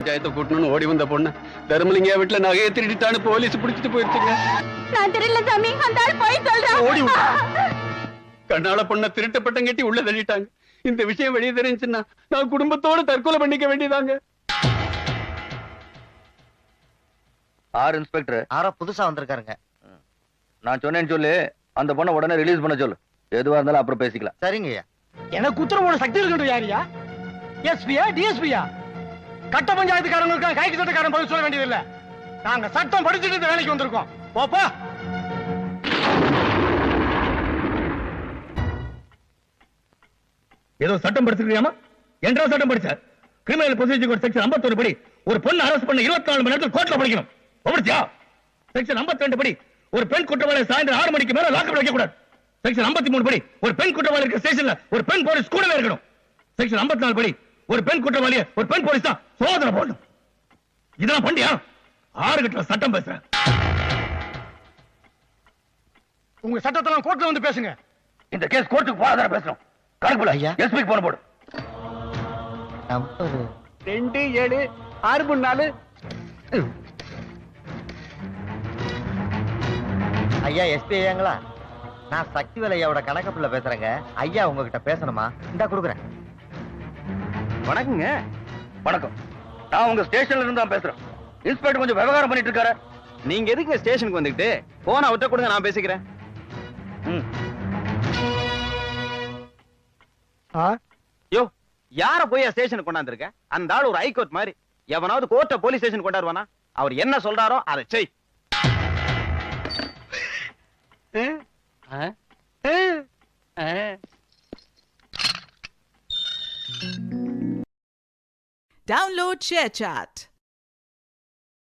பஞ்சாயத்தை கூட்டணும்னு ஓடி வந்த பொண்ணு தர்மலிங்க வீட்டுல நகையை திருடிட்டான்னு போலீஸ் பிடிச்சிட்டு போயிருச்சுங்க. நான் தெரியல சாமி, அந்த ஆள் போய் சொல்றான். ஓடி கண்ணால பொண்ண திருட்டப்பட்டம் கட்டி உள்ள தள்ளிட்டாங்க. இந்த விஷயம் வெளியே தெரிஞ்சுன்னா நான் குடும்பத்தோட தற்கொலை பண்ணிக்க வேண்டியதாங்க. ஆர் இன்ஸ்பெக்டர் ஆரா புதுசா வந்திருக்காருங்க. நான் சொன்னேன்னு சொல்லு, அந்த பொண்ணை உடனே ரிலீஸ் பண்ண சொல்லு. எதுவா இருந்தாலும் அப்புறம் பேசிக்கலாம். சரிங்கய்யா. எனக்கு உத்தரவோட சக்தி இருக்கட்டும். யாரியா? எஸ்பியா டிஎஸ்பியா? கட்ட பஞ்சாயத்துக்காரங்களுக்கு கைக்கு சட்டக்காரன் பதில் சொல்ல வேண்டியதில்லை. நாங்க சட்டம் படிச்சுட்டு இந்த வேலைக்கு வந்திருக்கோம். போப்பா. ஏதோ சட்டம் படிச்சிருக்கியாமா? என்றா சட்டம் படிச்ச? கிரிமினல் ப்ரொசீஜர் கோட் செக்ஷன் 51 படி ஒரு பொண்ணு அரெஸ்ட் பண்ண 24 மணி நேரத்தில் கோர்ட்ல படிக்கணும். படிச்சியா? செக்ஷன் 52 படி ஒரு பெண் குற்றவாளி சாயந்தரம் 6 மணிக்கு மேல லாக்அப்ல வைக்க கூடாது. செக்ஷன் 53 படி ஒரு பெண் குற்றவாளி இருக்க ஸ்டேஷன்ல ஒரு பெண் போலீஸ் கூடவே இருக்கணும். செக்ஷன் 54 படி ஒரு பெண் குற்றவாளியை ஒரு பெண் போலீஸ் தான் சோதனை போடணும். இதெல்லாம் பண்ணியா? 6 கட்டல சட்டம் பேசுறேன். உங்க சட்டத்தெல்லாம் கோர்ட்ல வந்து பேசுங்க. இந்த கேஸ் கோர்ட்டுக்கு போகாத பேசுறோம். கணக்குல ஐயா. எஸ்பி போன போடு. நம்பர் 2764. ஐயா எஸ்பி ஐயாங்களா? நான் சக்திவேல் ஐயாவோட கணக்கப்புல பேசுறேங்க. ஐயா உங்ககிட்ட பேசணுமா? இந்தா கொடுக்குறேன். வணக்கங்க. வணக்கம். நான் உங்க ஸ்டேஷன்ல இருந்து தான் பேசுறேன். இன்ஸ்பெக்டர் கொஞ்சம் விவகாரம் பண்ணிட்டு இருக்காரு. நீங்க எதுக்கு ஸ்டேஷனுக்கு வந்துட்டு போன அவர்கிட்ட கொடுங்க, நான் பேசிக்கிறேன். யோ, யார போய் ஸ்டேஷனுக்கு கொண்டாந்துருக்க? அந்த ஆள் ஒரு ஹைகோர்ட் மாதிரி. எவனாவது கோர்ட்ட போலீஸ் ஸ்டேஷன் கொண்டாருவானா? அவர் என்ன சொல்றாரோ அதை செய். Download ShareChat.